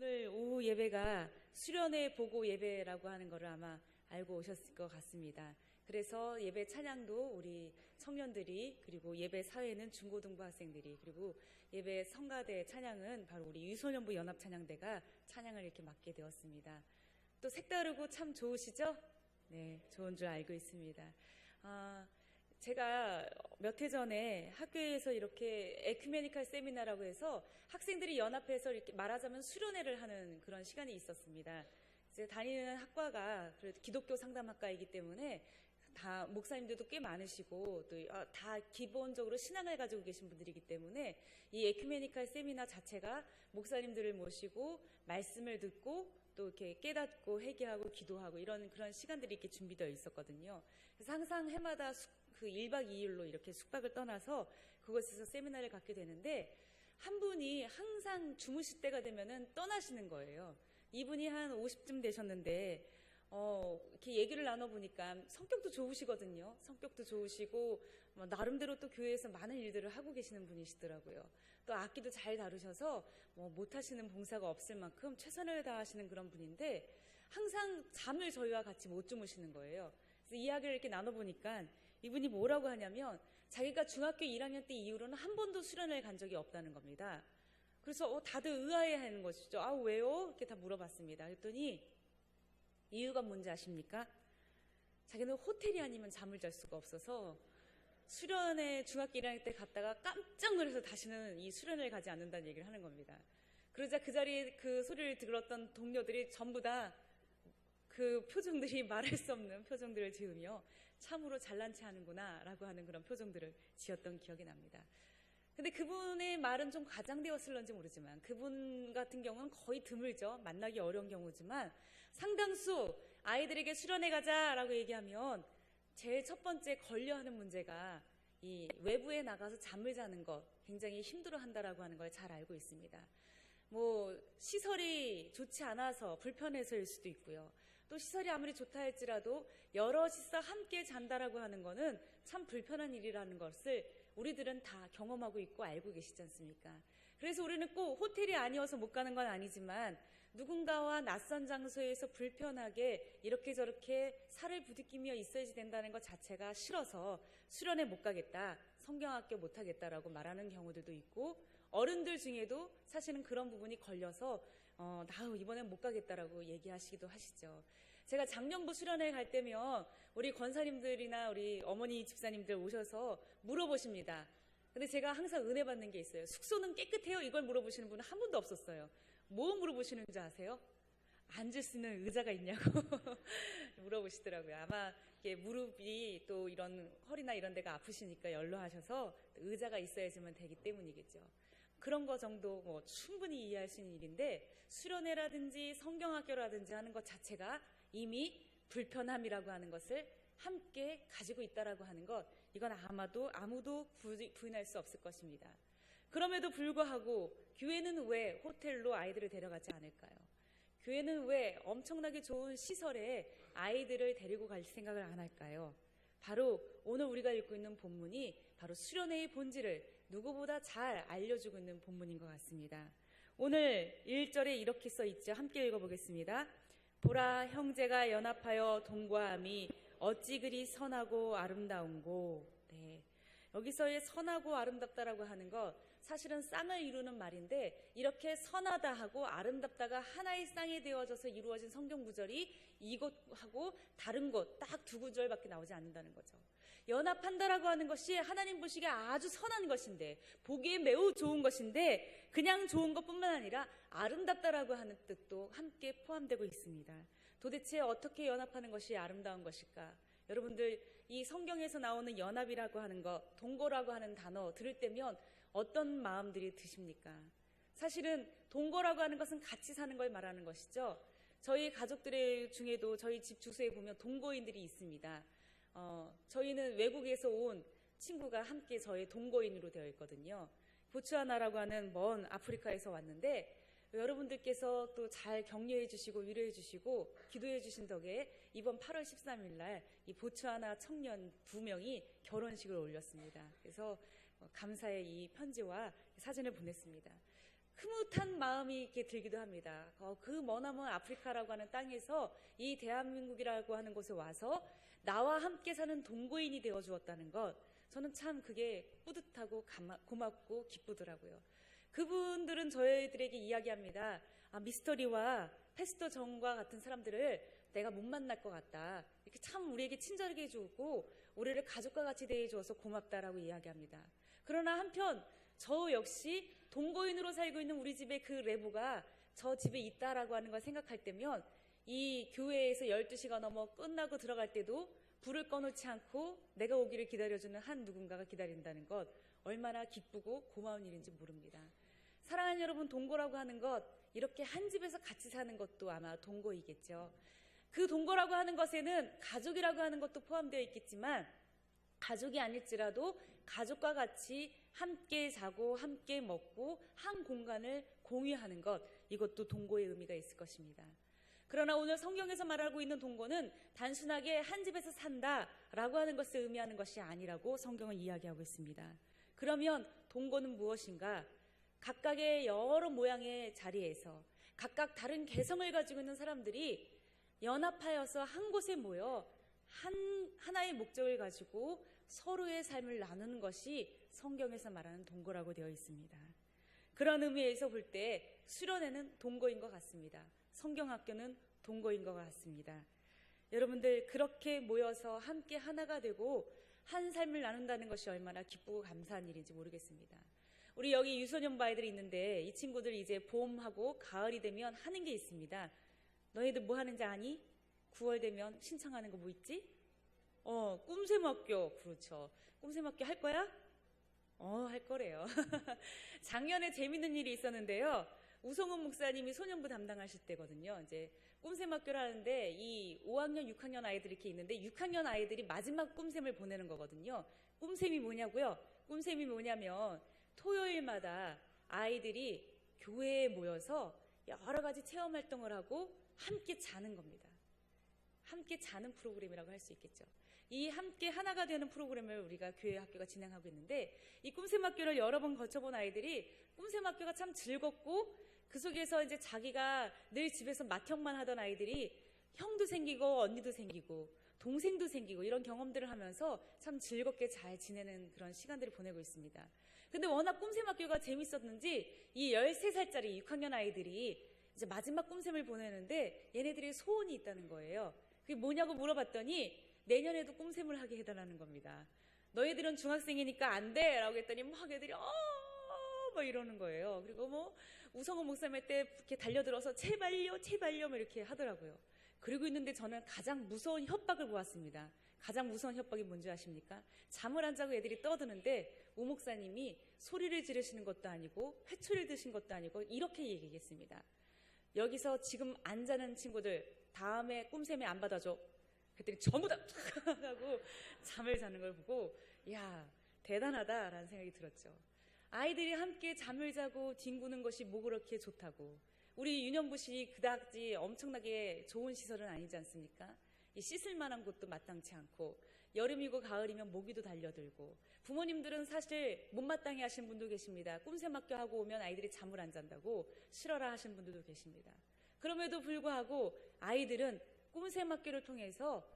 오늘 오후 예배가 수련회 보고 예배라고 하는 것을 아마 알고 오셨을 것 같습니다. 그래서 예배 찬양도 우리 청년들이, 그리고 예배 사회는 중고등부 학생들이, 그리고 예배 성가대 찬양은 바로 우리 유소년부 연합찬양대가 찬양을 이렇게 맡게 되었습니다. 또 색다르고 참 좋으시죠? 네, 좋은 줄 알고 있습니다. 제가 몇 해 전에 학교에서 이렇게 에큐메니컬 세미나라고 해서 학생들이 연합해서 이렇게 말하자면 수련회를 하는 그런 시간이 있었습니다. 이제 다니는 학과가 그래도 기독교 상담학과이기 때문에 다 목사님들도 꽤 많으시고 또 다 기본적으로 신앙을 가지고 계신 분들이기 때문에 이 에큐메니컬 세미나 자체가 목사님들을 모시고 말씀을 듣고 또 이렇게 깨닫고 회개하고 기도하고 이런 그런 시간들이 이렇게 준비되어 있었거든요. 그래서 항상 해마다 그 1박 2일로 이렇게 숙박을 떠나서 그곳에서 세미나를 갖게 되는데 한 분이 항상 주무실 때가 되면은 떠나시는 거예요. 이분이 한 50쯤 되셨는데 이렇게 얘기를 나눠보니까 성격도 좋으시거든요. 성격도 좋으시고 나름대로 또 교회에서 많은 일들을 하고 계시는 분이시더라고요. 또 악기도 잘 다루셔서 못하시는 봉사가 없을 만큼 최선을 다하시는 그런 분인데 항상 잠을 저희와 같이 못 주무시는 거예요. 그래서 이야기를 이렇게 나눠보니까 이분이 뭐라고 하냐면 자기가 중학교 1학년 때 이후로는 한 번도 수련을 간 적이 없다는 겁니다. 그래서 다들 의아해하는 것이죠. 왜요? 이렇게 다 물어봤습니다. 그랬더니 이유가 뭔지 아십니까? 자기는 호텔이 아니면 잠을 잘 수가 없어서 수련회 중학교 1학년 때 갔다가 깜짝 놀라서 다시는 이 수련을 가지 않는다는 얘기를 하는 겁니다. 그러자 그 자리에 그 소리를 들었던 동료들이 전부 다 그 표정들이 말할 수 없는 표정들을 지으며 참으로 잘난 체 하는구나 라고 하는 그런 표정들을 지었던 기억이 납니다. 근데 그분의 말은 좀 과장되었을런지 모르지만 그분 같은 경우는 거의 드물죠. 만나기 어려운 경우지만 상당수 아이들에게 수련회 가자라고 얘기하면 제일 첫 번째 걸려하는 문제가 이 외부에 나가서 잠을 자는 것 굉장히 힘들어한다라고 하는 걸 잘 알고 있습니다. 시설이 좋지 않아서 불편해서일 수도 있고요. 또 시설이 아무리 좋다 할지라도 여럿이서 함께 잔다라고 하는 거는 참 불편한 일이라는 것을 우리들은 다 경험하고 있고 알고 계시지 않습니까? 그래서 우리는 꼭 호텔이 아니어서 못 가는 건 아니지만 누군가와 낯선 장소에서 불편하게 이렇게 저렇게 살을 부딪히며 있어야지 된다는 것 자체가 싫어서 수련회 못 가겠다, 성경학교 못 하겠다라고 말하는 경우들도 있고 어른들 중에도 사실은 그런 부분이 걸려서 나 이번엔 못 가겠다라고 얘기하시기도 하시죠. 제가 작년부 수련회 갈 때면 우리 권사님들이나 우리 어머니 집사님들 오셔서 물어보십니다. 근데 제가 항상 은혜 받는 게 있어요. 숙소는 깨끗해요? 이걸 물어보시는 분은 한 분도 없었어요. 뭐 물어보시는 줄 아세요? 앉을 수 있는 의자가 있냐고 물어보시더라고요. 아마 이게 무릎이 또 이런 허리나 이런 데가 아프시니까 연로하셔서 의자가 있어야지만 되기 때문이겠죠. 그런 거 정도 충분히 이해할 수 있는 일인데 수련회라든지 성경학교라든지 하는 것 자체가 이미 불편함이라고 하는 것을 함께 가지고 있다라고 하는 것, 이건 아무도 부인할 수 없을 것입니다. 그럼에도 불구하고 교회는 왜 호텔로 아이들을 데려가지 않을까요? 교회는 왜 엄청나게 좋은 시설에 아이들을 데리고 갈 생각을 안 할까요? 바로 오늘 우리가 읽고 있는 본문이 바로 수련회의 본질을 누구보다 잘 알려주고 있는 본문인 것 같습니다. 오늘 1절에 이렇게 써 있죠. 함께 읽어보겠습니다. 보라, 형제가 연합하여 동거함이 어찌 그리 선하고 아름다운고. 네. 여기서의 선하고 아름답다라고 하는 것, 사실은 쌍을 이루는 말인데 이렇게 선하다 하고 아름답다가 하나의 쌍이 되어져서 이루어진 성경 구절이 이것하고 다른 것 딱 두 구절밖에 나오지 않는다는 거죠. 연합한다라고 하는 것이 하나님 보시기에 아주 선한 것인데, 보기에 매우 좋은 것인데, 그냥 좋은 것뿐만 아니라 아름답다라고 하는 뜻도 함께 포함되고 있습니다. 도대체 어떻게 연합하는 것이 아름다운 것일까? 여러분들, 이 성경에서 나오는 연합이라고 하는 것, 동거라고 하는 단어 들을 때면 어떤 마음들이 드십니까? 사실은 동거라고 하는 것은 같이 사는 걸 말하는 것이죠. 저희 가족들 중에도 저희 집 주소에 보면 동거인들이 있습니다. 저희는 외국에서 온 친구가 함께 저의 동거인으로 되어 있거든요. 보츠와나라고 하는 먼 아프리카에서 왔는데 여러분들께서 또 잘 격려해 주시고 위로해 주시고 기도해 주신 덕에 이번 8월 13일 날 이 보츠와나 청년 2명이 결혼식을 올렸습니다. 그래서 감사의 이 편지와 사진을 보냈습니다. 흐뭇한 마음이 이렇게 들기도 합니다. 그 머나먼 아프리카라고 하는 땅에서 이 대한민국이라고 하는 곳에 와서 나와 함께 사는 동거인이 되어 주었다는 것, 저는 참 그게 뿌듯하고 고맙고 기쁘더라고요. 그분들은 저희들에게 이야기합니다. 미스터리와 패스터 정과 같은 사람들을 내가 못 만날 것 같다. 이렇게 참 우리에게 친절하게 해주고 우리를 가족과 같이 대해줘서 고맙다라고 이야기합니다. 그러나 한편 저 역시 동거인으로 살고 있는 우리 집의 그 레보가 저 집에 있다라고 하는 걸 생각할 때면 이 교회에서 12시가 넘어 끝나고 들어갈 때도 불을 꺼놓지 않고 내가 오기를 기다려주는 한 누군가가 기다린다는 것, 얼마나 기쁘고 고마운 일인지 모릅니다. 사랑하는 여러분, 동거라고 하는 것, 이렇게 한 집에서 같이 사는 것도 아마 동거이겠죠. 그 동거라고 하는 것에는 가족이라고 하는 것도 포함되어 있겠지만 가족이 아닐지라도 가족과 같이 함께 자고 함께 먹고 한 공간을 공유하는 것, 이것도 동거의 의미가 있을 것입니다. 그러나 오늘 성경에서 말하고 있는 동거는 단순하게 한 집에서 산다라고 하는 것을 의미하는 것이 아니라고 성경은 이야기하고 있습니다. 그러면 동거는 무엇인가? 각각의 여러 모양의 자리에서 각각 다른 개성을 가지고 있는 사람들이 연합하여서 한 곳에 모여 하나의 목적을 가지고 서로의 삶을 나누는 것이 성경에서 말하는 동거라고 되어 있습니다. 그런 의미에서 볼 때 수련회는 동거인 것 같습니다. 성경학교는 동거인 것 같습니다. 여러분들, 그렇게 모여서 함께 하나가 되고 한 삶을 나눈다는 것이 얼마나 기쁘고 감사한 일인지 모르겠습니다. 우리 여기 유소년부 아이들이 있는데 이 친구들 이제 봄하고 가을이 되면 하는 게 있습니다. 너희들 뭐 하는지 아니? 9월 되면 신청하는 거 뭐 있지? 꿈샘학교. 그렇죠. 꿈샘학교 할 거야? 할 거래요. 작년에 재밌는 일이 있었는데요. 우성훈 목사님이 소년부 담당하실 때거든요. 이제 꿈샘학교를 하는데 이 5학년, 6학년 아이들이 이렇게 있는데 6학년 아이들이 마지막 꿈샘을 보내는 거거든요. 꿈샘이 뭐냐고요? 꿈샘이 뭐냐면 토요일마다 아이들이 교회에 모여서 여러 가지 체험 활동을 하고 함께 자는 겁니다. 함께 자는 프로그램이라고 할 수 있겠죠. 이 함께 하나가 되는 프로그램을 우리가 교회 학교가 진행하고 있는데 이 꿈샘학교를 여러 번 거쳐본 아이들이 꿈샘학교가 참 즐겁고 그 속에서 이제 자기가 늘 집에서 맏형만 하던 아이들이 형도 생기고 언니도 생기고 동생도 생기고 이런 경험들을 하면서 참 즐겁게 잘 지내는 그런 시간들을 보내고 있습니다. 근데 워낙 꿈샘학교가 재밌었는지 이 13살짜리 6학년 아이들이 이제 마지막 꿈샘을 보내는데 얘네들이 소원이 있다는 거예요. 그게 뭐냐고 물어봤더니 내년에도 꿈샘을 하게 해달라는 겁니다. 너희들은 중학생이니까 안 돼! 라고 했더니 막 애들이 막 이러는 거예요. 그리고 뭐 우성호 목사님 때 이렇게 달려들어서 제발요 제발요 이렇게 하더라고요. 그러고 있는데 저는 가장 무서운 협박을 보았습니다. 가장 무서운 협박이 뭔지 아십니까? 잠을 안 자고 애들이 떠드는데 우 목사님이 소리를 지르시는 것도 아니고 회초리를 드신 것도 아니고 이렇게 얘기했습니다. 여기서 지금 안 자는 친구들 다음에 꿈샘에 안 받아줘. 그랬더니 전부 다 하고 잠을 자는 걸 보고 야, 대단하다라는 생각이 들었죠. 아이들이 함께 잠을 자고 뒹구는 것이 뭐 그렇게 좋다고. 우리 유년부시 그다지 엄청나게 좋은 시설은 아니지 않습니까? 이 씻을 만한 곳도 마땅치 않고 여름이고 가을이면 모기도 달려들고 부모님들은 사실 못마땅해 하신 분도 계십니다. 꿈샘학교 하고 오면 아이들이 잠을 안 잔다고 싫어라 하신 분들도 계십니다. 그럼에도 불구하고 아이들은 꿈샘학교를 통해서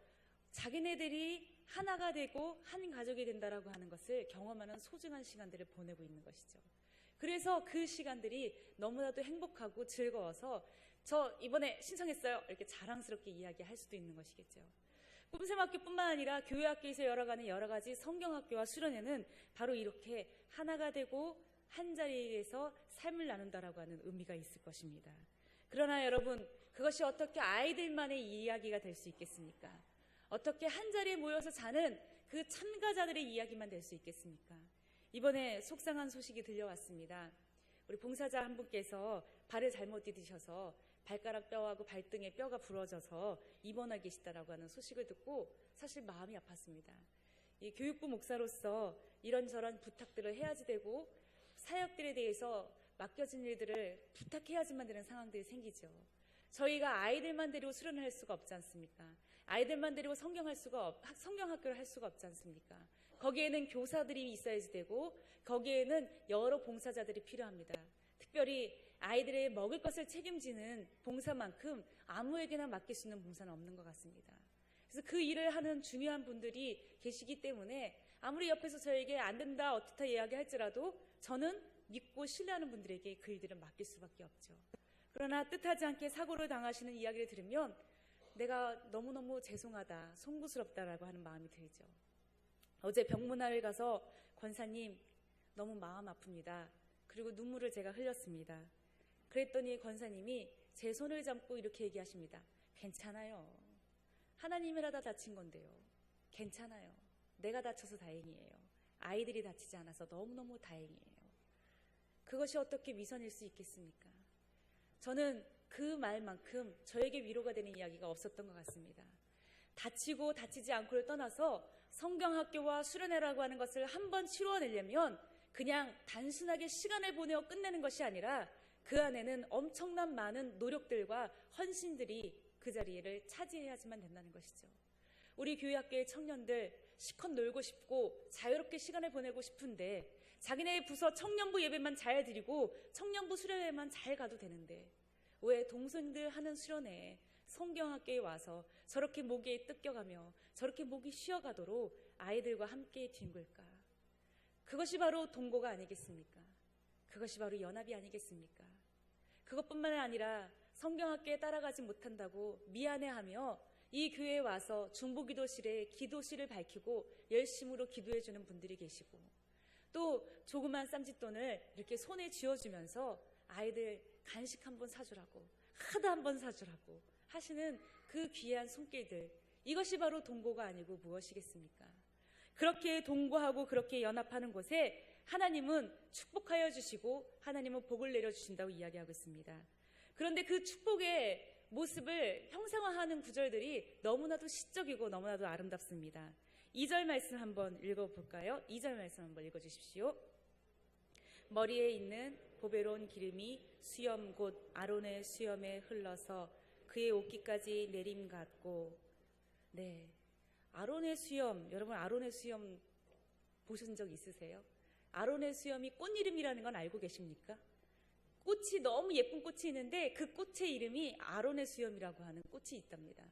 자기네들이 하나가 되고 한 가족이 된다라고 하는 것을 경험하는 소중한 시간들을 보내고 있는 것이죠. 그래서 그 시간들이 너무나도 행복하고 즐거워서 저 이번에 신청했어요 이렇게 자랑스럽게 이야기할 수도 있는 것이겠죠. 꿈샘학교뿐만 아니라 교회 학교에서 열어가는 여러 가지 성경학교와 수련회는 바로 이렇게 하나가 되고 한 자리에서 삶을 나눈다라고 하는 의미가 있을 것입니다. 그러나 여러분, 그것이 어떻게 아이들만의 이야기가 될 수 있겠습니까? 어떻게 한 자리에 모여서 자는 그 참가자들의 이야기만 될 수 있겠습니까? 이번에 속상한 소식이 들려왔습니다. 우리 봉사자 한 분께서 발을 잘못 디디셔서 발가락 뼈하고 발등에 뼈가 부러져서 입원하 계시다라고 하는 소식을 듣고 사실 마음이 아팠습니다. 이 교육부 목사로서 이런저런 부탁들을 해야지 되고 사역들에 대해서 맡겨진 일들을 부탁해야지만 되는 상황들이 생기죠. 저희가 아이들만 데리고 수련을 할 수가 없지 않습니까? 아이들만 데리고 성경학교를 할 수가 없지 않습니까? 거기에는 교사들이 있어야지 되고 거기에는 여러 봉사자들이 필요합니다. 특별히 아이들의 먹을 것을 책임지는 봉사만큼 아무에게나 맡길 수 있는 봉사는 없는 것 같습니다. 그래서 그 일을 하는 중요한 분들이 계시기 때문에 아무리 옆에서 저에게 안 된다 어떻다 이야기할지라도 저는 믿고 신뢰하는 분들에게 그 일들을 맡길 수밖에 없죠. 그러나 뜻하지 않게 사고를 당하시는 이야기를 들으면 내가 너무너무 죄송하다, 송구스럽다라고 하는 마음이 들죠. 어제 병문안을 가서 권사님 너무 마음 아픕니다. 그리고 눈물을 제가 흘렸습니다. 그랬더니 권사님이 제 손을 잡고 이렇게 얘기하십니다. 괜찮아요. 하나님이라다 다친 건데요. 괜찮아요. 내가 다쳐서 다행이에요. 아이들이 다치지 않아서 너무너무 다행이에요. 그것이 어떻게 위선일 수 있겠습니까? 저는 그 말만큼 저에게 위로가 되는 이야기가 없었던 것 같습니다. 다치고 다치지 않고를 떠나서 성경학교와 수련회라고 하는 것을 한번 치루어내려면 그냥 단순하게 시간을 보내어 끝내는 것이 아니라 그 안에는 엄청난 많은 노력들과 헌신들이 그 자리를 차지해야지만 된다는 것이죠. 우리 교회학교의 청년들 실컷 놀고 싶고 자유롭게 시간을 보내고 싶은데 자기네 부서 청년부 예배만 잘 드리고 청년부 수련회만 잘 가도 되는데 왜 동생들 하는 수련회에 성경학교에 와서 저렇게 목에 뜯겨가며 저렇게 목이 쉬어가도록 아이들과 함께 뒹굴까? 그것이 바로 동고가 아니겠습니까? 그것이 바로 연합이 아니겠습니까? 그것뿐만 아니라 성경학교에 따라가지 못한다고 미안해하며 이 교회에 와서 중보기도실에 기도실을 밝히고 열심으로 기도해주는 분들이 계시고 또 조그만 쌈짓돈을 이렇게 손에 쥐어주면서 아이들 간식 한번 사주라고 하드 한번 사주라고 하시는 그 귀한 손길들, 이것이 바로 동고가 아니고 무엇이겠습니까? 그렇게 동거하고 그렇게 연합하는 곳에 하나님은 축복하여 주시고 하나님은 복을 내려주신다고 이야기하고 있습니다. 그런데 그 축복의 모습을 형상화하는 구절들이 너무나도 시적이고 너무나도 아름답습니다. 2절 말씀 한번 읽어볼까요? 2절 말씀 한번 읽어주십시오. 머리에 있는 보배로운 기름이 수염 곧 아론의 수염에 흘러서 그의 옷깃까지 내림 같고. 네, 아론의 수염, 여러분 아론의 수염 보신 적 있으세요? 아론의 수염이 꽃 이름이라는 건 알고 계십니까? 꽃이 너무 예쁜 꽃이 있는데 그 꽃의 이름이 아론의 수염이라고 하는 꽃이 있답니다.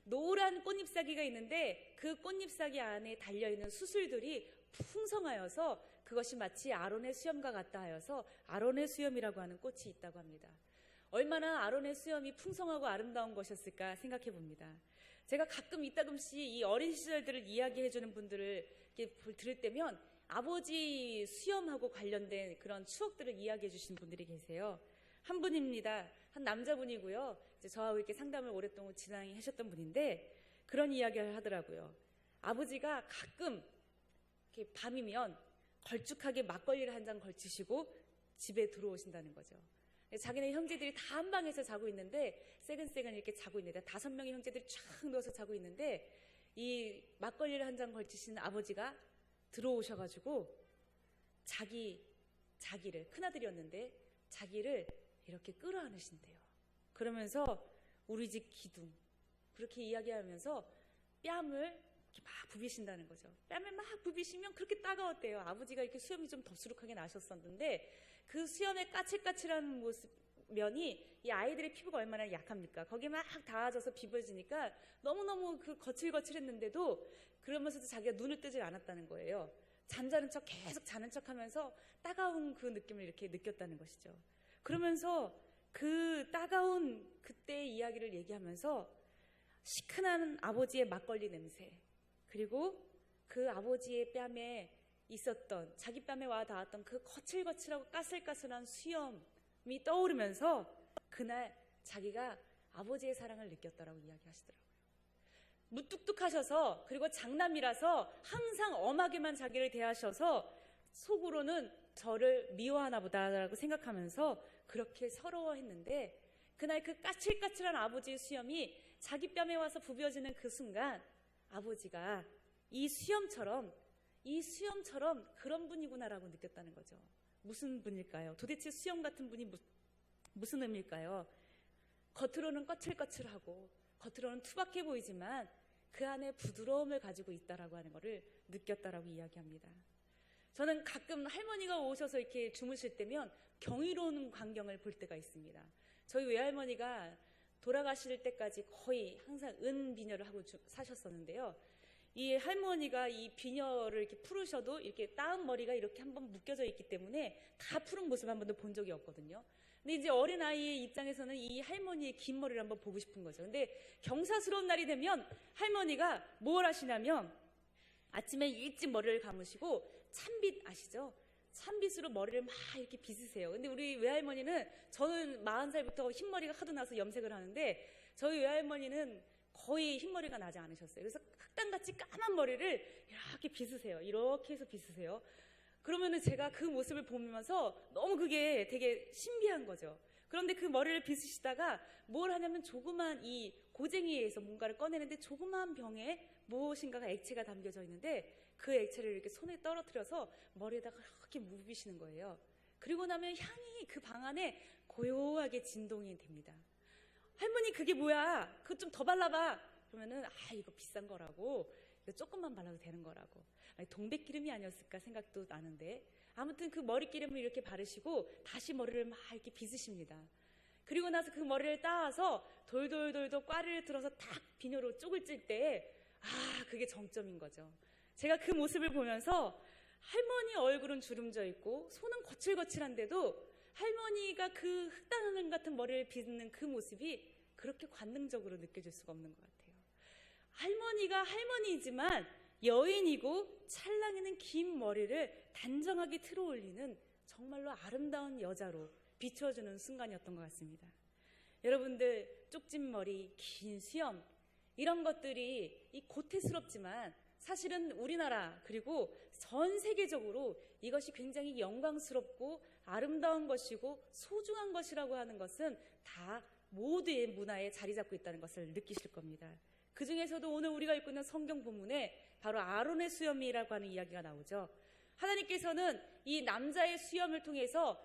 노란 꽃잎사귀가 있는데 그 꽃잎사귀 안에 달려있는 수술들이 풍성하여서 그것이 마치 아론의 수염과 같다 하여서 아론의 수염이라고 하는 꽃이 있다고 합니다. 얼마나 아론의 수염이 풍성하고 아름다운 것이었을까 생각해 봅니다. 제가 가끔 이따금씩 이 어린 시절들을 이야기해 주는 분들을 이렇게 들을 때면 아버지 수염하고 관련된 그런 추억들을 이야기해 주시는 분들이 계세요. 한 분입니다. 한 남자분이고요. 이제 저하고 이렇게 상담을 오랫동안 진행하셨던 분인데 그런 이야기를 하더라고요. 아버지가 가끔 이렇게 밤이면 걸쭉하게 막걸리를 한 잔 걸치시고 집에 들어오신다는 거죠. 자기네 형제들이 다 한 방에서 자고 있는데 새근새근 이렇게 자고 있는데 5명의 형제들이 쫙 누워서 자고 있는데 이 막걸리를 한 잔 걸치시는 아버지가 들어오셔가지고 자기를 큰아들이었는데 자기를 이렇게 끌어안으신대요. 그러면서 우리 집 기둥 그렇게 이야기하면서 뺨을 이렇게 막 부비신다는 거죠. 뺨을 막 부비시면 그렇게 따가웠대요. 아버지가 이렇게 수염이 좀 덥수룩하게 나셨었는데 그 수염의 까칠까칠한 면이 이 아이들의 피부가 얼마나 약합니까? 거기에 막 닿아져서 비벼지니까 너무너무 그 거칠거칠했는데도 그러면서도 자기가 눈을 뜨지 않았다는 거예요. 잠자는 척 계속 자는 척하면서 따가운 그 느낌을 이렇게 느꼈다는 것이죠. 그러면서 그 따가운 그때의 이야기를 얘기하면서 시큰한 아버지의 막걸리 냄새 그리고 그 아버지의 뺨에 있었던 자기 뺨에 와 닿았던 그 거칠거칠하고 까슬까슬한 수염이 떠오르면서 그날 자기가 아버지의 사랑을 느꼈다라고 이야기하시더라고요. 무뚝뚝하셔서 그리고 장남이라서 항상 엄하게만 자기를 대하셔서 속으로는 저를 미워하나 보다라고 생각하면서 그렇게 서러워했는데 그날 그 까칠까칠한 아버지의 수염이 자기 뺨에 와서 부벼지는 그 순간 아버지가 이 수염처럼 그런 분이구나라고 느꼈다는 거죠. 무슨 분일까요? 도대체 수염 같은 분이 무슨 의미일까요? 겉으로는 거칠거칠하고 겉으로는 투박해 보이지만 그 안에 부드러움을 가지고 있다라고 하는 것을 느꼈다라고 이야기합니다. 저는 가끔 할머니가 오셔서 이렇게 주무실 때면 경이로운 광경을 볼 때가 있습니다. 저희 외할머니가 돌아가실 때까지 거의 항상 은비녀를 하고 사셨었는데요. 이 할머니가 이 비녀를 이렇게 풀으셔도 이렇게 따은 머리가 이렇게 한번 묶여져 있기 때문에 다 푸른 모습 한 번도 본 적이 없거든요. 근데 이제 어린아이의 입장에서는 이 할머니의 긴 머리를 한번 보고 싶은 거죠. 근데 경사스러운 날이 되면 할머니가 뭘 하시냐면 아침에 일찍 머리를 감으시고 찬빗 아시죠? 찬빗으로 머리를 막 이렇게 빗으세요. 근데 우리 외할머니는, 저는 40살부터 흰머리가 하도 나서 염색을 하는데 저희 외할머니는 거의 흰머리가 나지 않으셨어요. 그래서 흑당같이 까만 머리를 이렇게 빗으세요. 이렇게 해서 빗으세요. 그러면은 제가 그 모습을 보면서 너무 그게 되게 신비한 거죠. 그런데 그 머리를 빗으시다가 뭘 하냐면 조그만 이 고쟁이에서 뭔가를 꺼내는데 조그만 병에 무엇인가가 액체가 담겨져 있는데 그 액체를 이렇게 손에 떨어뜨려서 머리에다가 이렇게 무비시는 거예요. 그리고 나면 향이 그 방 안에 고요하게 진동이 됩니다. 할머니 그게 뭐야? 그거 좀 더 발라봐. 그러면은 이거 비싼 거라고, 이거 조금만 발라도 되는 거라고. 동백기름이 아니었을까 생각도 나는데, 아무튼 그 머리기름을 이렇게 바르시고 다시 머리를 막 이렇게 빗으십니다. 그리고 나서 그 머리를 따와서 돌돌돌돌 꽈리를 들어서 탁 비녀로 쪽을 찔 때 그게 정점인 거죠. 제가 그 모습을 보면서 할머니 얼굴은 주름져 있고 손은 거칠거칠한데도 할머니가 그 흑당 같은 머리를 빗는 그 모습이 그렇게 관능적으로 느껴질 수가 없는 것 같아요. 할머니가 할머니이지만 여인이고 찰랑이는 긴 머리를 단정하게 틀어올리는 정말로 아름다운 여자로 비춰주는 순간이었던 것 같습니다. 여러분들, 쪽진 머리, 긴 수염, 이런 것들이 이 고태스럽지만 사실은 우리나라 그리고 전 세계적으로 이것이 굉장히 영광스럽고 아름다운 것이고 소중한 것이라고 하는 것은 다 모두의 문화에 자리 잡고 있다는 것을 느끼실 겁니다. 그 중에서도 오늘 우리가 읽고 있는 성경 본문에 바로 아론의 수염이라고 하는 이야기가 나오죠. 하나님께서는 이 남자의 수염을 통해서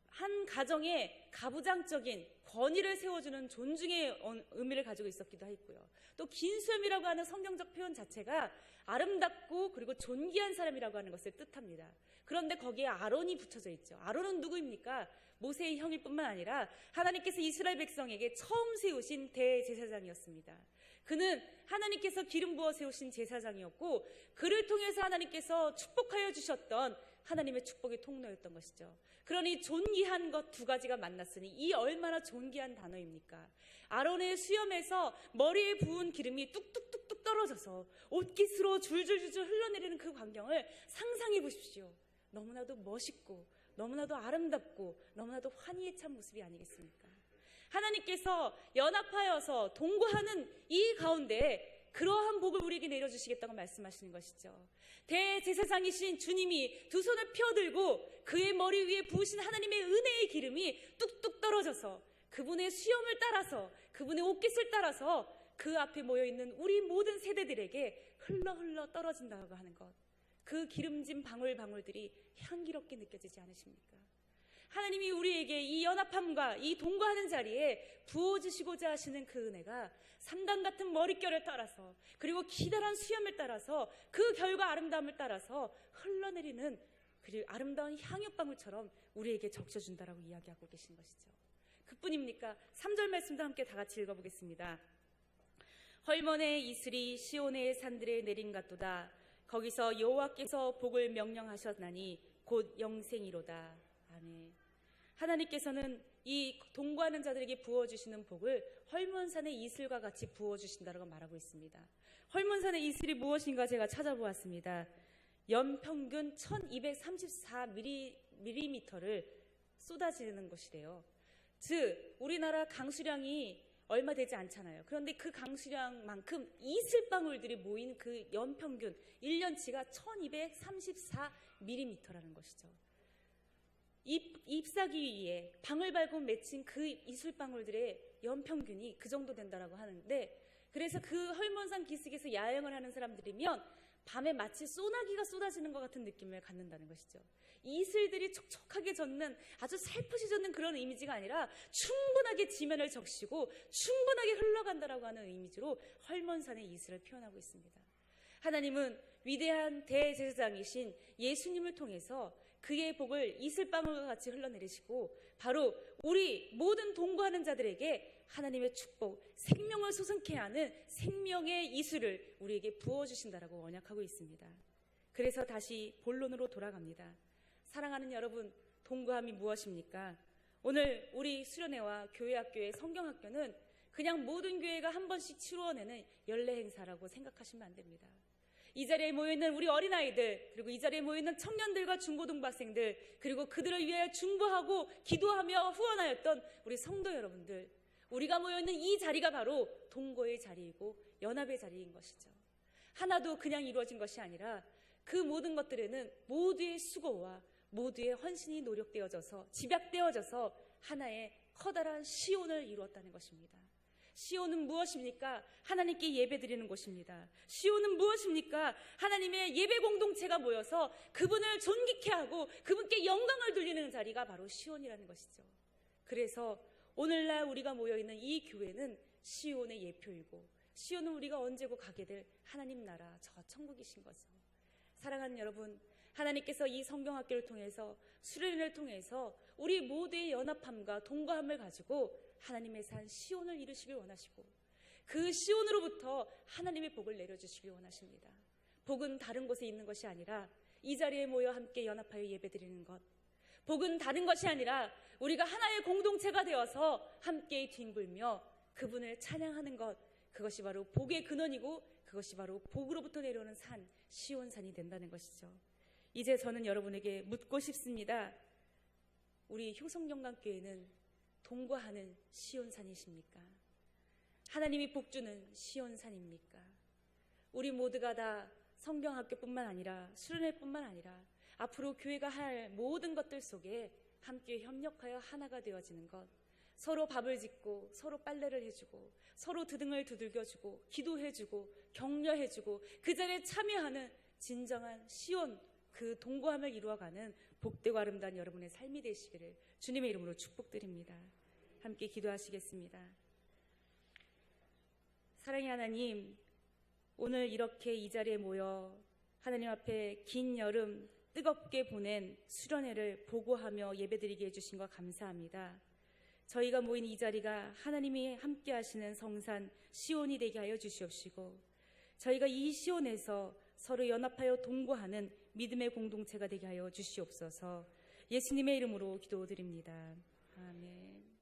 한 가정에 가부장적인 권위를 세워주는 존중의 의미를 가지고 있었기도 했고요. 또 긴 수염이라고 하는 성경적 표현 자체가 아름답고 그리고 존귀한 사람이라고 하는 것을 뜻합니다. 그런데 거기에 아론이 붙여져 있죠. 아론은 누구입니까? 모세의 형일 뿐만 아니라 하나님께서 이스라엘 백성에게 처음 세우신 대제사장이었습니다. 그는 하나님께서 기름 부어 세우신 제사장이었고 그를 통해서 하나님께서 축복하여 주셨던 하나님의 축복의 통로였던 것이죠. 그러니 존귀한 것 두 가지가 만났으니 이 얼마나 존귀한 단어입니까? 아론의 수염에서 머리에 부은 기름이 뚝뚝뚝뚝 떨어져서 옷깃으로 줄줄줄줄 흘러내리는 그 광경을 상상해 보십시오. 너무나도 멋있고 너무나도 아름답고 너무나도 환희에 찬 모습이 아니겠습니까? 하나님께서 연합하여서 동거하는 이 가운데 그러한 복을 우리에게 내려주시겠다고 말씀하시는 것이죠. 대제사장이신 주님이 두 손을 펴들고 그의 머리 위에 부으신 하나님의 은혜의 기름이 뚝뚝 떨어져서 그분의 수염을 따라서 그분의 옷깃을 따라서 그 앞에 모여있는 우리 모든 세대들에게 흘러 떨어진다고 하는 것, 그 기름진 방울방울들이 향기롭게 느껴지지 않으십니까? 하나님이 우리에게 이 연합함과 이 동거하는 자리에 부어주시고자 하시는 그 은혜가 삼단 같은 머릿결을 따라서 그리고 기다란 수염을 따라서 그 결과 아름다움을 따라서 흘러내리는 그리고 아름다운 향유방울처럼 우리에게 적셔준다라고 이야기하고 계신 것이죠. 그뿐입니까? 3절 말씀도 함께 다 같이 읽어보겠습니다. 헐몬의 이슬이 시온의 산들에 내린 같도다. 거기서 여호와께서 복을 명령하셨나니 곧 영생이로다. 아멘. 하나님께서는 이 동거하는 자들에게 부어주시는 복을 헐몬산의 이슬과 같이 부어주신다고 말하고 있습니다. 헐몬산의 이슬이 무엇인가 제가 찾아보았습니다. 연평균 1234mm를 쏟아지는 것이래요. 즉 우리나라 강수량이 얼마 되지 않잖아요. 그런데 그 강수량만큼 이슬방울들이 모인 그 연평균 1년치가 1234mm라는 것이죠. 잎사귀 위에 방울발굴 맺힌 그 이슬방울들의 연평균이 그 정도 된다라고 하는데, 그래서 그 헐몬산 기슭에서 야영을 하는 사람들이면 밤에 마치 소나기가 쏟아지는 것 같은 느낌을 갖는다는 것이죠. 이슬들이 촉촉하게 젖는, 아주 살포시 젖는 그런 이미지가 아니라 충분하게 지면을 적시고 충분하게 흘러간다라고 하는 이미지로 헐몬산의 이슬을 표현하고 있습니다. 하나님은 위대한 대제사장이신 예수님을 통해서 그의 복을 이슬방울과 같이 흘러내리시고 바로 우리 모든 동거하는 자들에게 하나님의 축복, 생명을 솟게 하는 생명의 이수를 우리에게 부어주신다라고 언약하고 있습니다. 그래서 다시 본론으로 돌아갑니다. 사랑하는 여러분, 동거함이 무엇입니까? 오늘 우리 수련회와 교회학교의 성경학교는 그냥 모든 교회가 한 번씩 치루어내는 연례 행사라고 생각하시면 안 됩니다. 이 자리에 모여있는 우리 어린아이들, 그리고 이 자리에 모여있는 청년들과 중고등학생들, 그리고 그들을 위해 중보하고 기도하며 후원하였던 우리 성도 여러분들, 우리가 모여있는 이 자리가 바로 동거의 자리이고 연합의 자리인 것이죠. 하나도 그냥 이루어진 것이 아니라 그 모든 것들에는 모두의 수고와 모두의 헌신이 노력되어져서 집약되어져서 하나의 커다란 시온을 이루었다는 것입니다. 시온은 무엇입니까? 하나님께 예배드리는 곳입니다. 시온은 무엇입니까? 하나님의 예배 공동체가 모여서 그분을 존귀케 하고 그분께 영광을 돌리는 자리가 바로 시온이라는 것이죠. 그래서 오늘날 우리가 모여있는 이 교회는 시온의 예표이고, 시온은 우리가 언제고 가게 될 하나님 나라 저 천국이신 거죠. 사랑하는 여러분, 하나님께서 이 성경학교를 통해서, 수련회를 통해서 우리 모두의 연합함과 동거함을 가지고 하나님의 산 시온을 이루시길 원하시고, 그 시온으로부터 하나님의 복을 내려주시길 원하십니다. 복은 다른 곳에 있는 것이 아니라 이 자리에 모여 함께 연합하여 예배드리는 것, 복은 다른 것이 아니라 우리가 하나의 공동체가 되어서 함께 뒹굴며 그분을 찬양하는 것, 그것이 바로 복의 근원이고 그것이 바로 복으로부터 내려오는 산, 시온산이 된다는 것이죠. 이제 저는 여러분에게 묻고 싶습니다. 우리 효성영광교회는 동거하는 시온산이십니까? 하나님이 복주는 시온산입니까? 우리 모두가 다 성경학교뿐만 아니라 수련회뿐만 아니라 앞으로 교회가 할 모든 것들 속에 함께 협력하여 하나가 되어지는 것, 서로 밥을 짓고 서로 빨래를 해주고 서로 등을 두들겨주고 기도해주고 격려해주고 그 자리에 참여하는 진정한 시온, 그 동거함을 이루어가는 복되고 아름다운 여러분의 삶이 되시기를 주님의 이름으로 축복드립니다. 함께 기도하시겠습니다. 사랑의 하나님, 오늘 이렇게 이 자리에 모여 하나님 앞에 긴 여름 뜨겁게 보낸 수련회를 보고하며 예배드리게 해주신 것 감사합니다. 저희가 모인 이 자리가 하나님이 함께 하시는 성산 시온이 되게 하여 주시옵시고, 저희가 이 시온에서 서로 연합하여 동거하는 믿음의 공동체가 되게 하여 주시옵소서. 예수님의 이름으로 기도드립니다. 아멘.